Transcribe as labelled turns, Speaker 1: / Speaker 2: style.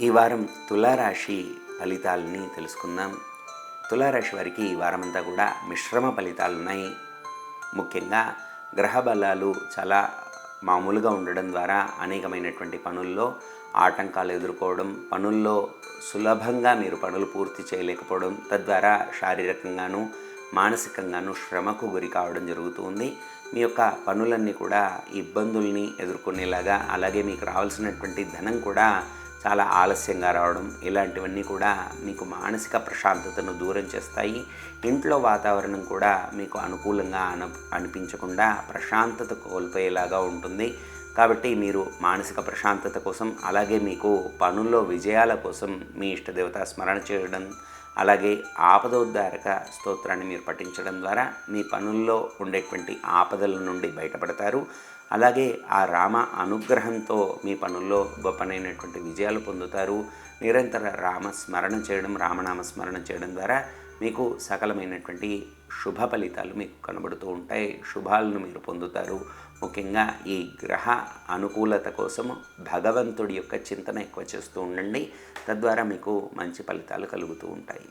Speaker 1: ఈ వారం తులారాశి ఫలితాలని తెలుసుకుందాం. తులారాశి వారికి ఈ వారమంతా కూడా మిశ్రమ ఫలితాలు ఉన్నాయి. ముఖ్యంగా గ్రహ బలాలు చాలా మామూలుగా ఉండడం ద్వారా అనేకమైనటువంటి పనుల్లో ఆటంకాలు ఎదుర్కోవడం, పనుల్లో సులభంగా మీరు పనులు పూర్తి చేయలేకపోవడం, తద్వారా శారీరకంగాను మానసికంగాను శ్రమకు గురి కావడం జరుగుతుంది. మీ యొక్క పనులన్నీ కూడా ఇబ్బందుల్ని ఎదుర్కొనేలాగా, అలాగే మీకు రావాల్సినటువంటి ధనం కూడా చాలా ఆలస్యంగా రావడం, ఇలాంటివన్నీ కూడా మీకు మానసిక ప్రశాంతతను దూరం చేస్తాయి. ఇంట్లో వాతావరణం కూడా మీకు అనుకూలంగా అనిపించకుండా ప్రశాంతత కోల్పోయేలాగా ఉంటుంది. కాబట్టి మీరు మానసిక ప్రశాంతత కోసం, అలాగే మీకు పనుల్లో విజయాల కోసం మీ ఇష్టదేవత స్మరణ చేయడం, అలాగే ఆపదోద్ధారక స్తోత్రాన్ని మీరు పఠించడం ద్వారా మీ పనుల్లో ఉండేటువంటి ఆపదల నుండి బయటపడతారు. అలాగే ఆ రామ అనుగ్రహంతో మీ పనుల్లో గొప్పనైనటువంటి విజయాలు పొందుతారు. నిరంతర రామస్మరణ చేయడం, రామనామ స్మరణ చేయడం ద్వారా మీకు సకలమైనటువంటి శుభ ఫలితాలు మీకు కనబడుతూ ఉంటాయి. శుభాలను మీరు పొందుతారు. ముఖ్యంగా ఈ గ్రహ అనుకూలత కోసము భగవంతుడి యొక్క చింతన ఎక్కువ చేస్తూ ఉండండి. తద్వారా మీకు మంచి ఫలితాలు కలుగుతూ ఉంటాయి.